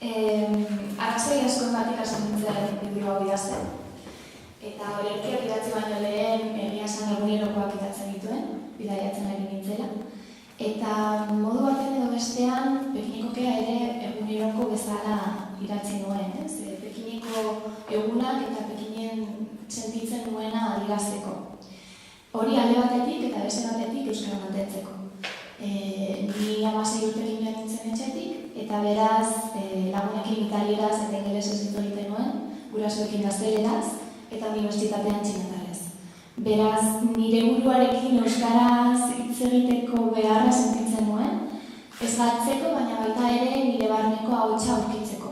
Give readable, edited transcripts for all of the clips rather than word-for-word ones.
Arrazoi askoengatik hasi nintzen liburu hau idazten. Eta olerkiak idatzi baino lehen egia esan egunerokoak idatzen dituen, bidaiatzen ari nintzela. Eta modu baten edo bestean, Pekinekokea ere eguneroko bezala idatzi nuen. Pekineko egunak eta Pekinen sentitzen nuena adierazteko. Hori alde batetik eta beste batetik euskara mantentzeko. Ni 16 urtekin joan nintzen etxetik, eta beraz lagunekin italieraz eta ingelesez hitz egiten nuen, gurasoekin gazteleraz eta unibertsitatean txinatarrez. Beraz, nire buruarekin euskaraz hitz egiteko beharra sentitzen nuen, ez galtzeko, baina baita ere nire barneko ahotsa aurkitzeko.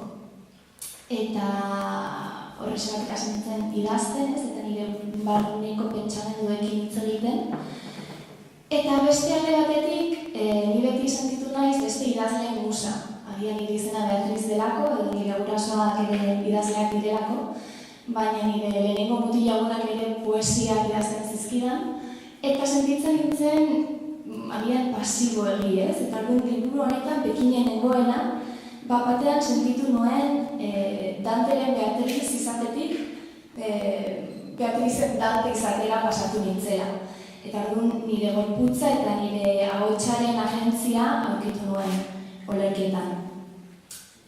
Eta horrexegatik hasi nintzen idazten, eta nire barneko pentsamenduekin hitz egiten. Eta beste alde batetik, ni beti sentitu naiz beste idazleen musa. Agian nire izena Beatriz delako, edo nire gurasoak ere idazleak direlako, baina nire lehenengo mutil lagunak ere poesiak idazten zizkidan, eta sentitzen nintzen agian pasibo egiez, eta liburu honetan Pekinen nengoena, batean sentitu nuen Danteren Beatriz izatetik, Beatrizen Dante izatera pasatu nintzela. Eta nire gorputza eta nire ahotsaren agentzia aurkitu nuen olerkietan.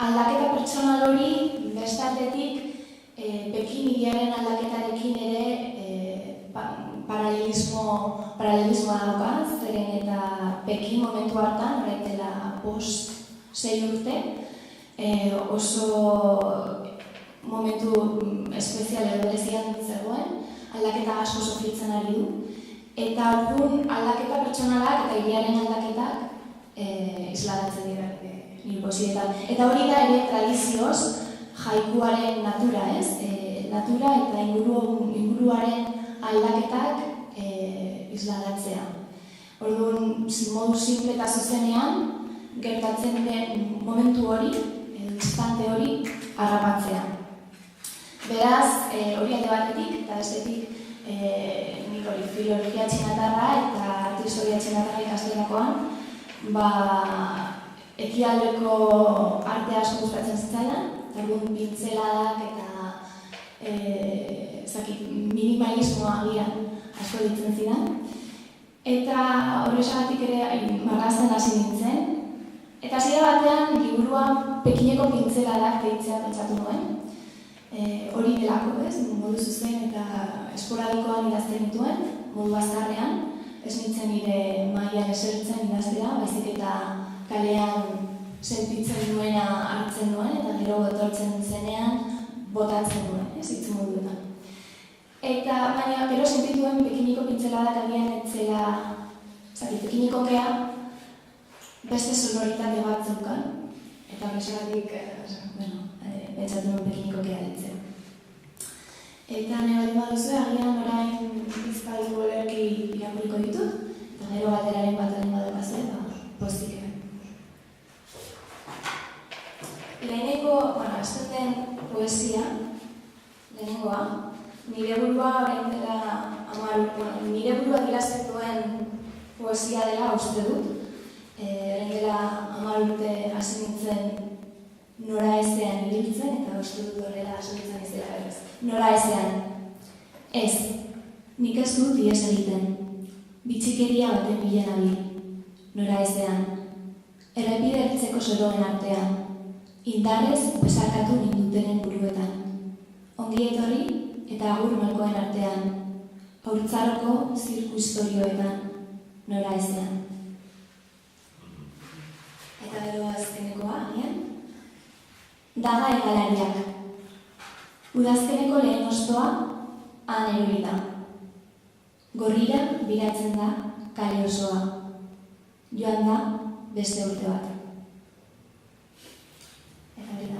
Aldaketa pertsonal hori, beste aldetik, Pekin hiriaren aldaketarekin ere paralelismoa dauka, zeren eta Pekin momentu hartan, horretela post 6 urte, oso momentu espezial edo berezian zegoen, aldaketa asko sofritzen ari du. Eta aldaketa pertsonalak eta hiriaren aldaketak isladatzen dira nire poesietan. Eta hori da ere tradizioz jaikuaren natura, ez? Natura eta inguruaren aldaketak isladatzea. Orduan, modu simple eta zuzenean, gertatzen den momentu hori, instante hori, harrapatzea. Beraz, hori alde batetik eta bestetik, nik hori filologia txinatarra eta arte historia txinatarra ikasterakoan, ekialdeko arte asko gustatzen zitzaidan, eta pintzeladak eta minimalismoa agian asko ditzen zidan. Eta horrexagatik ere marrazten hasi nintzen. Eta hasiera batean liburuan Pekineko pintzeladak deitzea pentsatu nuen. Hori delako, ez? Modu zuzen eta esporadikoan idazten dituen, modu bazkarrean. Ez nintzen nire mailan esertzen idaztera, baizik eta kalean sentitzen duena hartzen duen, eta gero etortzen zenean botatzen duen, ez hitz moduetan. Eta baina gero sentituen Pekineko pintzeladak agian etzela, Pekinekokea beste sonoritate bat zeukan, eta horrexegatik, pentsatu nuen Pekinekokea ditzen. Eta nahi bat baduzu, agian orain bizpahiru olerki irakurriko ditut, eta gero bateraren bataren badukazue, postik ere. Lehenengo, azten den poesia, lehenengoa, nire burua orain dela nire burua idazten duen poesia dela uste dut. Orain dela 10 urte hasi nintzen nora ezean ibiltzen, eta uste dut horrela hasi nintzen ez dela berez. Nora ezean. Ez, nik ez dut ihes egiten. Bitxikeria baten bilen abi. Nora ezean. Errepide ertzeko soroen artean. Indarrez besarkatu nindutenen buruetan. Ongi etorri eta agur malkoen artean. Haurtzaroko zirku historioetan. Nora ezean. Eta gero azkenekoa, agian? Daga egalariak. Udazkeneko lehen ostoa, han erori da. Gorrira biratzen da kale osoa. Joan da beste urte bat. Eta hori da,